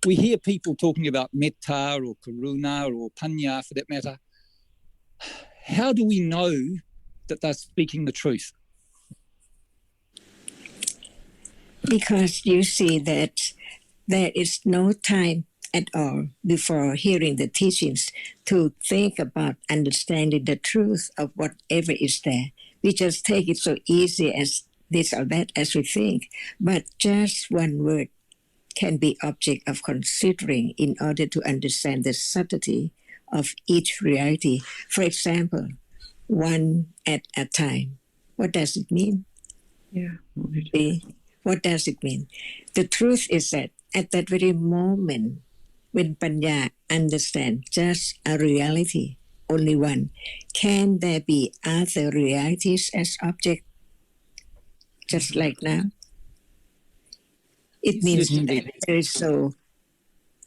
we hear people talking about metta or karuna or panya for that matter. How do we know that they're speaking the truth? Because you see that there is no time at all before hearing the teachings to think about understanding the truth of whatever is there. We just take it so easy as this or that as we think. But just one word can be object of considering in order to understand the subtlety of each reality. For example, one at a time. What does it mean? Yeah. What does it mean? The truth is that at that very moment, when Panya understands just a reality, only one, can there be other realities as object, just like now? It means that there is no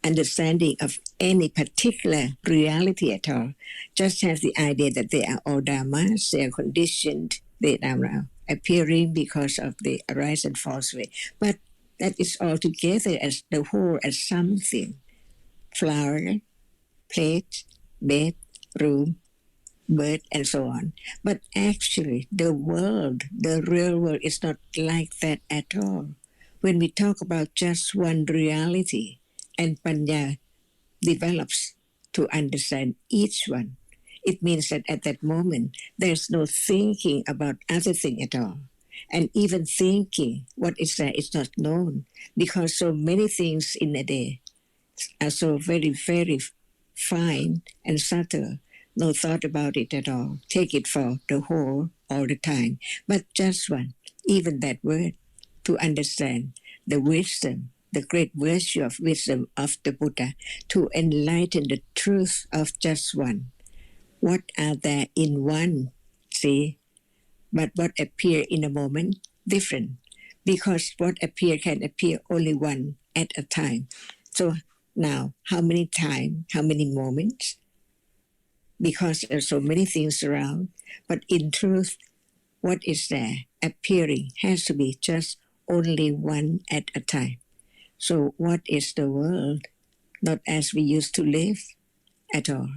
understanding of any particular reality at all. Just have the idea that they are all dharmas, they are conditioned, they are now appearing because of the arise and falls way. But that is all together as the whole, as something. Flower, plate, bed, room, bird, and so on. But actually, the world, the real world, is not like that at all. When we talk about just one reality, and Panya develops to understand each one, it means that at that moment, there's no thinking about other thing at all. And even thinking what is there is not known, because so many things in a day are so very, very fine and subtle. No thought about it at all. Take it for the whole all the time. But just one, even that word, to understand the wisdom, the great virtue of wisdom of the Buddha, to enlighten the truth of just one. What are there in one? See? But what appear in a moment, different. Because what appear can appear only one at a time. So now, how many times, how many moments? Because there are so many things around. But in truth, what is there appearing has to be just only one at a time. So what is the world? Not as we used to live at all.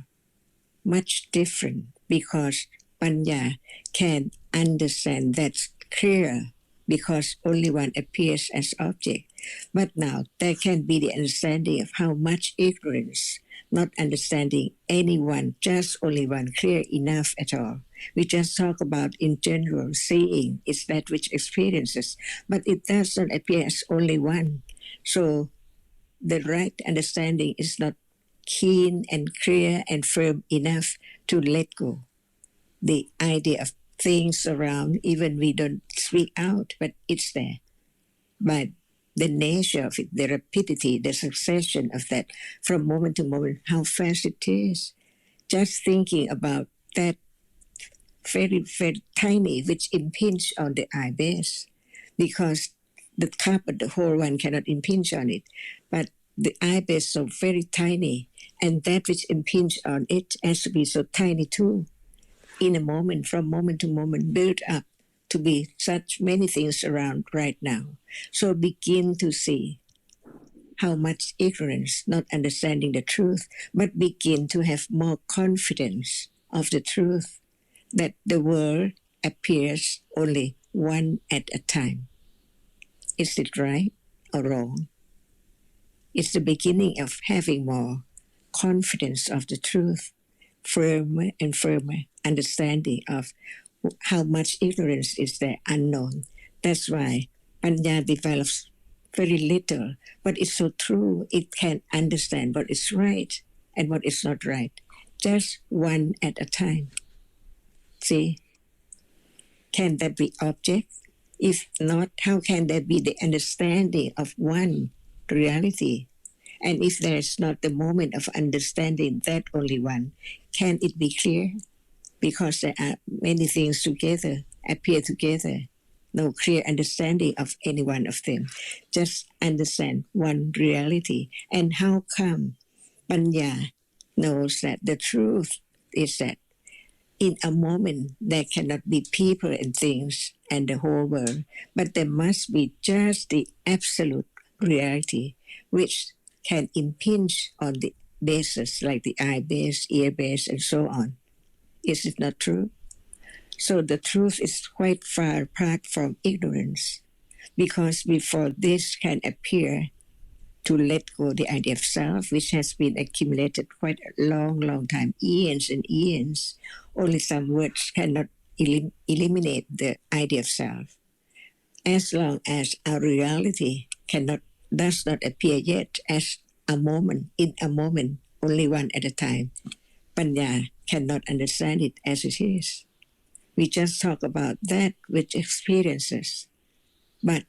Much different, because Panya can understand that's clear, because only one appears as object. But now there can be the understanding of how much ignorance, not understanding anyone, just only one, clear enough at all. We just talk about in general, seeing is that which experiences, but it does not appear as only one. So the right understanding is not keen and clear and firm enough to let go. The idea of things around, even we don't speak out, but it's there. But the nature of it, the rapidity, the succession of that from moment to moment, how fast it is. Just thinking about that very, very tiny, which impinge on the eye base, because the top of the whole one cannot impinge on it. But the eye base is so very tiny, and that which impinge on it has to be so tiny too. In a moment, from moment to moment, build up to be such many things around right now. So begin to see how much ignorance, not understanding the truth, but begin to have more confidence of the truth, that the world appears only one at a time. Is it right or wrong? It's the beginning of having more confidence of the truth, firmer and firmer understanding of how much ignorance is there unknown. That's why Panya develops very little, but it's so true. It can understand what is right and what is not right, just one at a time. See, can that be object? If not, how can there be the understanding of one reality? And if there is not the moment of understanding that only one, can it be clear? Because there are many things together, appear together. No clear understanding of any one of them. Just understand one reality. And how come Panya knows that the truth is that in a moment there cannot be people and things and the whole world, but there must be just the absolute reality. which can impinge on the bases like the eye base, ear base, and so on. Is it not true? So the truth is quite far apart from ignorance, because before this can appear, to let go the idea of self, which has been accumulated quite a long time, eons and eons, only some words cannot eliminate the idea of self. As long as our reality does not appear yet as a moment, in a moment, only one at a time, Panya cannot understand it as it is. We just talk about that which experiences, but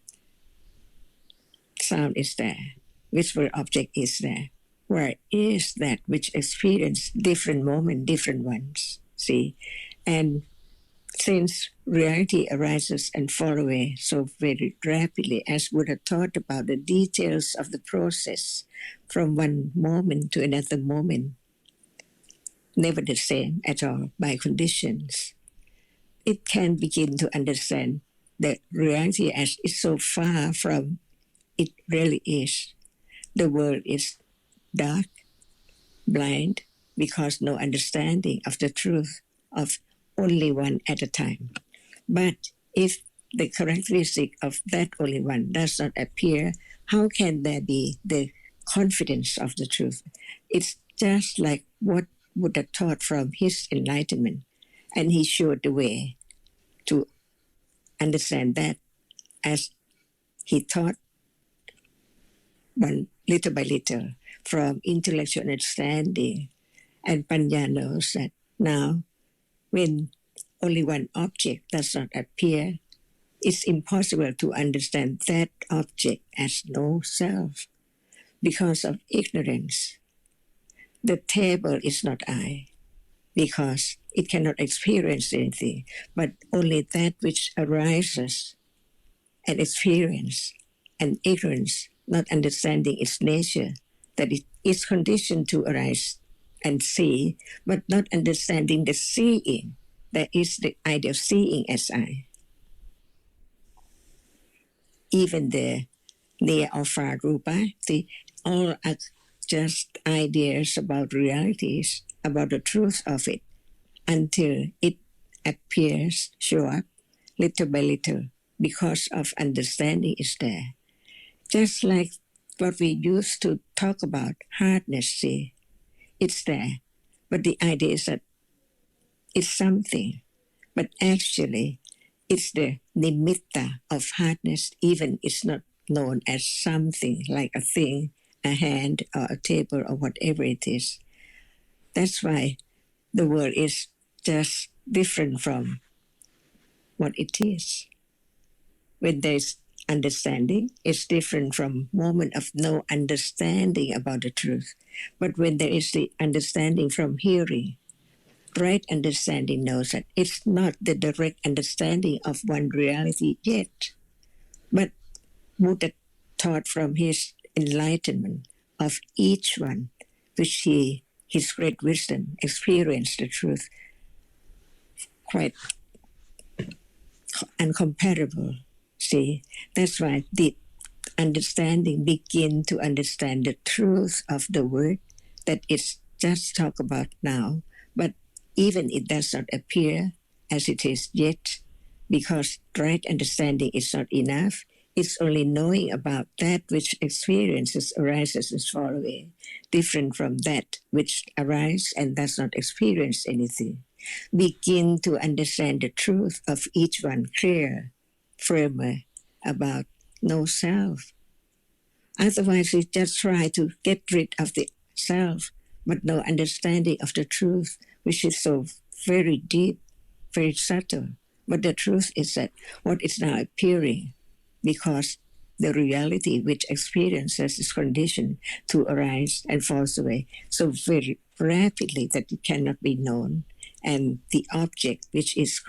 sound is there, visual object is there. Where is that which experience different moment, different ones? See, and since reality arises and fall away so very rapidly, as Buddha taught about the details of the process from one moment to another moment, never the same at all by conditions, it can begin to understand that reality as is so far from it really is. The world is dark, blind, because no understanding of the truth of only one at a time. But if the characteristic of that only one does not appear, how can there be the confidence of the truth? It's just like what Buddha taught from his enlightenment, and he showed the way to understand that as he taught one little by little from intellectual understanding, and Panya knows that now when only one object does not appear, it's impossible to understand that object as no self because of ignorance. The table is not I because it cannot experience anything, but only that which arises and experience, and ignorance, not understanding its nature, that it is conditioned to arise and see, but not understanding the seeing. That is the idea of seeing as I. Even the near or far rupa, all are just ideas about realities, about the truth of it, until it appears, show up, little by little, because of understanding is there. Just like what we used to talk about, hardness, see, it's there. But the idea is that it's something, but actually it's the nimitta of hardness, even it's not known as something like a thing, a hand or a table or whatever it is. That's why the world is just different from what it is. When there's understanding, it's different from moment of no understanding about the truth. But when there is the understanding from hearing, right understanding knows that it's not the direct understanding of one reality yet, but Buddha taught from his enlightenment of each one, which his great wisdom experienced the truth quite uncomparable. See, that's why the understanding begin to understand the truth of the word that it's just talk about now, but even it does not appear as it is yet, because right understanding is not enough. It's only knowing about that which experiences, arises, and fall away, different from that which arises and does not experience anything. Begin to understand the truth of each one clear, firmer, about no self. Otherwise, we just try to get rid of the self, but no understanding of the truth, which is so very deep, very subtle. But the truth is that what is now appearing, because the reality which experiences is conditioned to arise and falls away so very rapidly that it cannot be known. And the object which is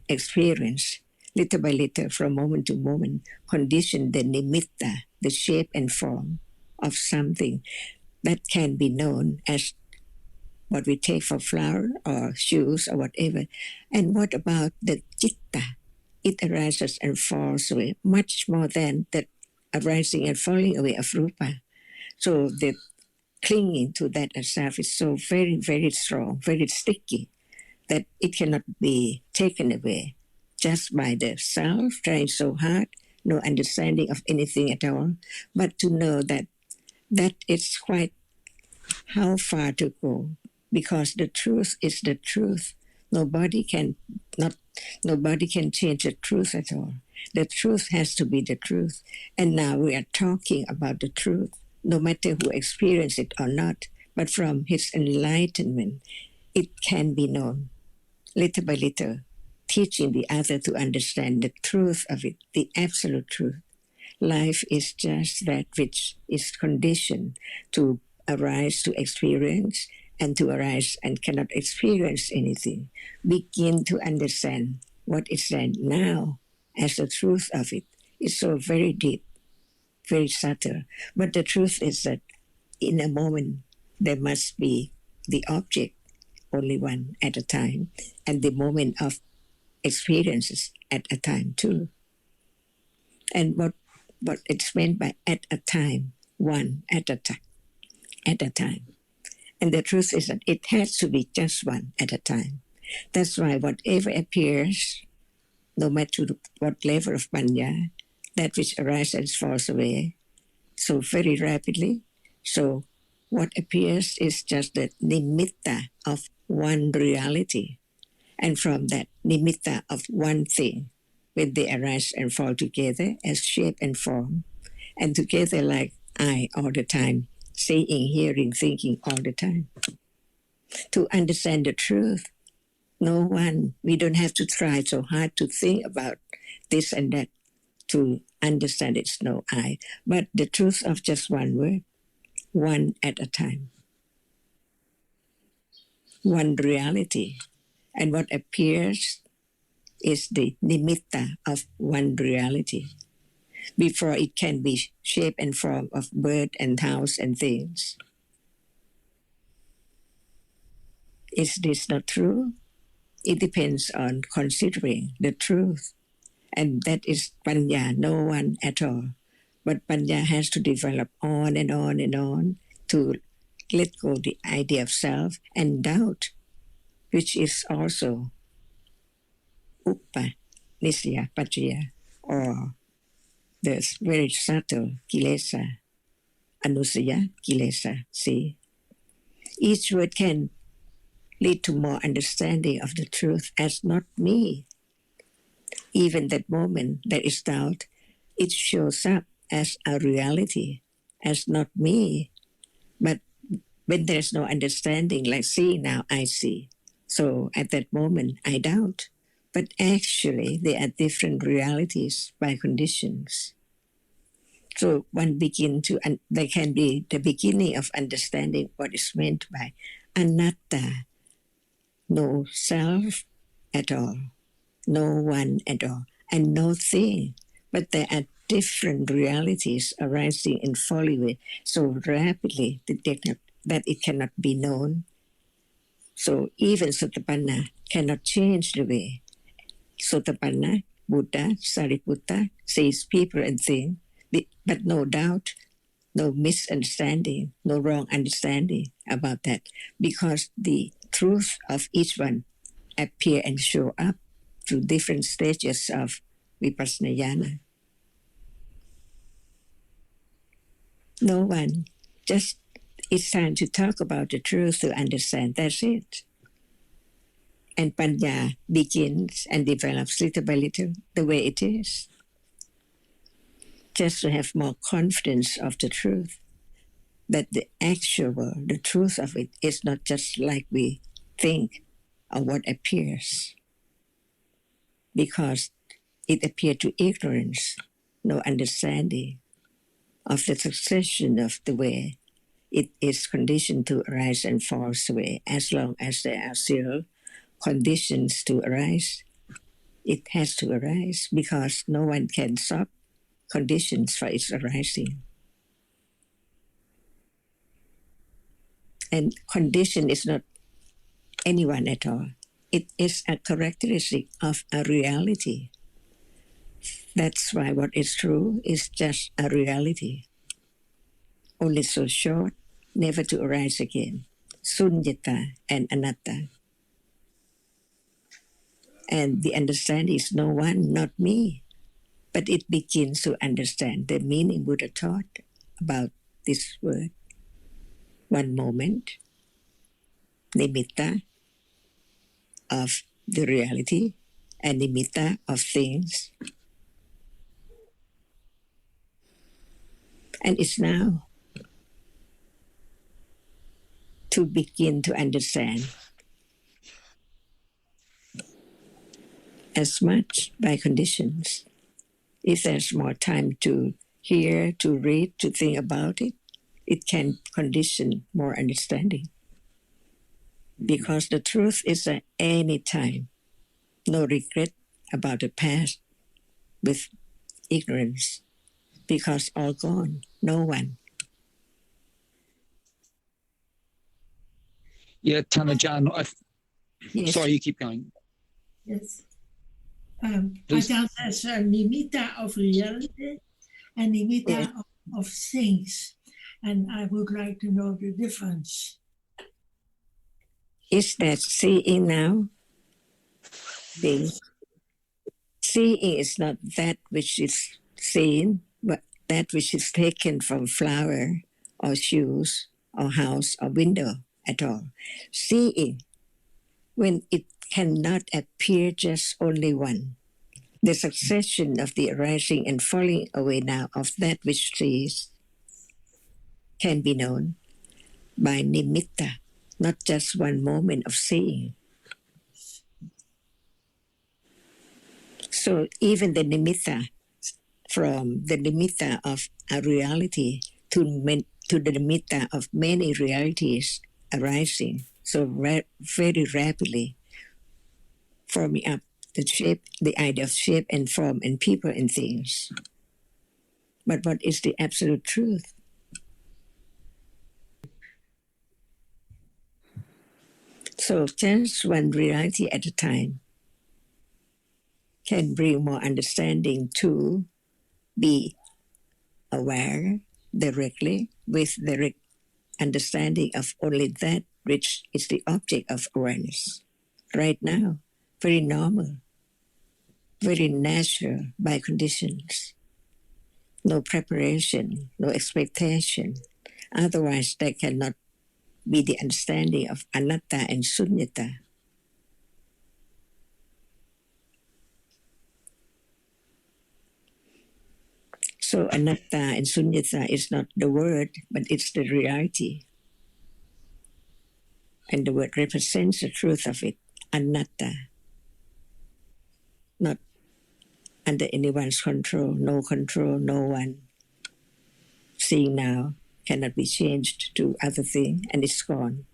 experienced little by little, from moment to moment, condition the nimitta, the shape and form of something that can be known as what we take for flower or shoes or whatever. And what about the citta? It arises and falls away much more than the arising and falling away of rupa. So the clinging to that as self is so very, very strong, very sticky, that it cannot be taken away just by the self trying so hard, no understanding of anything at all, but to know that that is quite how far to go, because the truth is the truth. Nobody can change the truth at all. The truth has to be the truth. And now we are talking about the truth, no matter who experienced it or not. But from his enlightenment, it can be known, little by little, teaching the other to understand the truth of it, the absolute truth. Life is just that which is conditioned to arise to experience, and to arise and cannot experience anything. Begin to understand what is said now as the truth of it. It's so very deep, very subtle. But the truth is that in a moment there must be the object, only one at a time, and the moment of experiences at a time too. And what it's meant by at a time, one at a time. And the truth is that it has to be just one at a time. That's why whatever appears, no matter what level of panya, that which arises and falls away so very rapidly. So what appears is just the nimitta of one reality. And from that nimitta of one thing, when they arise and fall together as shape and form, and together like I all the time, seeing, hearing, thinking all the time. To understand the truth, we don't have to try so hard to think about this and that to understand it's no I, but the truth of just one word, one at a time. One reality. And what appears is the nimitta of one reality, before it can be shape and form of bird and house and things. Is this not true? It depends on considering the truth. And that is panya, no one at all. But panya has to develop on and on and on to let go the idea of self and doubt, which is also uppa, nisya, pachaya, or the very subtle kilesa, anusaya, kilesa. See, each word can lead to more understanding of the truth as not me. Even that moment there is doubt, it shows up as a reality, as not me. But when there's no understanding, like see now, I see. So at that moment, I doubt. But actually, they are different realities by conditions. So one there can be the beginning of understanding what is meant by anatta, no self at all, no one at all, and no thing. But there are different realities arising and falling away so rapidly that it cannot be known. So even Sotapanna cannot change the way. Sotapanna, Buddha, Sariputta sees people and things, but no doubt, no misunderstanding, no wrong understanding about that, because the truth of each one appear and show up through different stages of vipassana jnana. No one, just it's time to talk about the truth to understand, that's it. And panya begins and develops little by little the way it is. Just to have more confidence of the truth, that the actual, the truth of it is not just like we think or what appears, because it appeared to ignorance, no understanding of the succession of the way it is conditioned to arise and falls away. As long as there are still conditions to arise, it has to arise, because no one can stop conditions for its arising. And condition is not anyone at all. It is a characteristic of a reality. That's why what is true is just a reality. only so short, never to arise again. Sunyata and anatta. And the understanding is no one, not me. But it begins to understand the meaning Buddha taught about this word. One moment, nimitta of the reality and nimitta of things. And it's now to begin to understand as much by conditions. If there's more time to hear, to read, to think about it, it can condition more understanding. Because the truth is at any time, no regret about the past with ignorance, because all gone, no one. Yeah, Tanajan, Yes. sorry, you keep going. Yes. Please. Ajahn says nimitta of reality and nimitta of things. And I would like to know the difference. Is that seeing now? Seeing is not that which is seen, but that which is taken from flower or shoes or house or window at all. Seeing, when it cannot appear just only one. The succession of the arising and falling away now of that which sees can be known by nimitta, not just one moment of seeing. So even the nimitta, from the nimitta of a reality to the nimitta of many realities arising, so very rapidly forming up the shape, the idea of shape and form and people and things. But what is the absolute truth? So just one reality at a time can bring more understanding to be aware directly with the understanding of only that which is the object of awareness. Right now, very normal, very natural by conditions. No preparation, no expectation. Otherwise, there cannot be the understanding of anatta and sunyata. So anatta and sunyata is not the word, but it's the reality. And the word represents the truth of it, anatta. Not under anyone's control, no one. Seeing now cannot be changed to other thing, and it's gone.